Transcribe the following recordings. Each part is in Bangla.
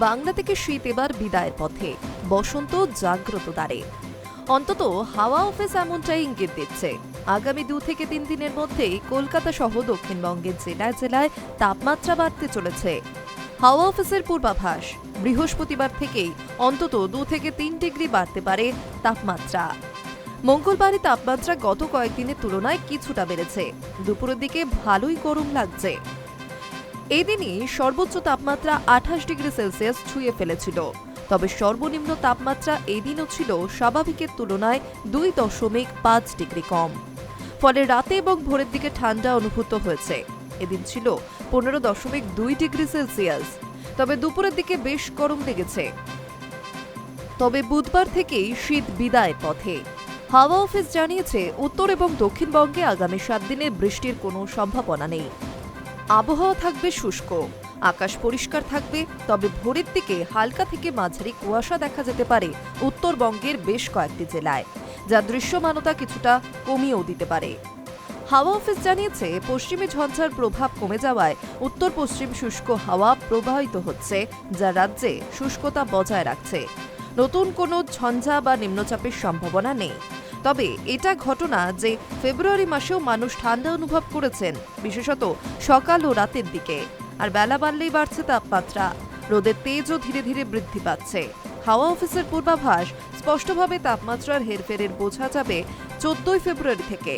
বাংলা থেকে শীত এবার বিদায়ের পথে, বসন্ত জাগ্রত দ্বারে। অন্তত হাওয়া অফিস এমনটাই ইঙ্গিত দিচ্ছে। আগামী 2 থেকে 3 দিনের মধ্যেই কলকাতা সহ দক্ষিণবঙ্গের জেলায় জেলায় তাপমাত্রা বাড়তে চলেছে। হাওয়া অফিসের পূর্বাভাস, বৃহস্পতিবার থেকেই অন্তত 2 থেকে 3 ডিগ্রি বাড়তে পারে তাপমাত্রা। মঙ্গলবারই তাপমাত্রা গত কয়েকদিনের তুলনায় কিছুটা বেড়েছে। দুপুরের দিকে ভালোই গরম লাগছে। এই দিনই সর্বোচ্চ তাপমাত্রা 28 ডিগ্রি সেলসিয়াস ছুঁয়ে ফেলেছিল। তবে সর্বনিম্ন তাপমাত্রা এই দিনও ছিল স্বাভাবিকের তুলনায় 2.5 ডিগ্রি কম। ফলে রাতে এবং ভোরের দিকে ঠান্ডা অনুভূত হয়েছে। এদিন ছিল 15.2 ডিগ্রি সেলসিয়াস। তবে দুপুরের দিকে বেশ গরম লেগেছে। তবে বুধবার থেকেই শীত বিদায়ের পথে। হাওয়া অফিস জানিয়েছে, উত্তর এবং দক্ষিণবঙ্গে আগামী 7 দিনে বৃষ্টির কোনো সম্ভাবনা নেই। আবহাওয়া থাকবে শুষ্ক, আকাশ পরিষ্কার থাকবে। তবে ভোরের দিকে হালকা থেকে মাঝারি কুয়াশা দেখা যেতে পারে উত্তরবঙ্গের বেশ কয়েকটি জেলায়, যা দৃশ্যমানতা কিছুটা কমিয়েও দিতে পারে। হাওয়া অফিস জানিয়েছে, পশ্চিমী ঝঞ্ঝার প্রভাব কমে যাওয়ায় উত্তর পশ্চিম শুষ্ক হাওয়া প্রবাহিত হচ্ছে, যা রাজ্যে শুষ্কতা বজায় রাখছে। নতুন কোনো ঝঞ্ঝা বা নিম্নচাপের সম্ভাবনা নেই। তবে এটা ঘটনা যে ফেব্রুয়ারি মাসেও মানুষ ঠান্ডা অনুভব করেছেন, বিশেষত সকাল ও রাতের দিকে। আর বেলা বাড়লেই বাড়ছে তাপমাত্রা, রোদের তেজও ধীরে ধীরে বৃদ্ধি পাচ্ছে। হাওয়া অফিসের পূর্বাভাস, স্পষ্টভাবে তাপমাত্রার হেরফেরের বোঝা যাবে 14 ফেব্রুয়ারি থেকে।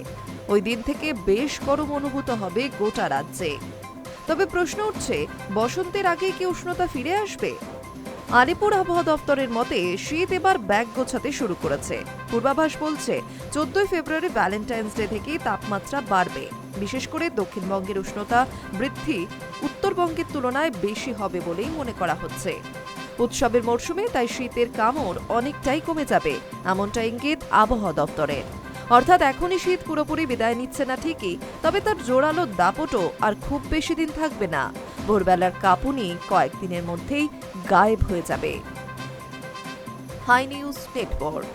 ওই দিন থেকে বেশ গরম অনুভূত হবে গোটা রাজ্যে। তবে প্রশ্ন উঠছে, বসন্তের আগেই কি উষ্ণতা ফিরে আসবে? আলিপুর আবহাওয়া দপ্তরের মতে, শীত এবার ব্যাগ গোছাতে শুরু করেছে। পূর্বাভাস বলছে, 14 ফেব্রুয়ারি ভ্যালেন্টাইন্স ডে থেকেই তাপমাত্রা বাড়বে। বিশেষ করে দক্ষিণবঙ্গের উষ্ণতা বৃদ্ধি উত্তরবঙ্গের তুলনায় বেশি হবে বলেই মনে করা হচ্ছে। উৎসবের মরশুমে তাই শীতের কামড় অনেকটাই কমে যাবে, এমনটা ইঙ্গিত আবহাওয়া দপ্তরের। অর্থাৎ এখনই শীত পুরোপুরি বিদায় নিচ্ছে না ঠিকই, তবে তার জোরালো দাপটও আর খুব বেশি দিন থাকবে না। ভোরবেলার কাঁপুনি কয়েকদিনের মধ্যেই গায়েব হয়ে যাবে। High news network.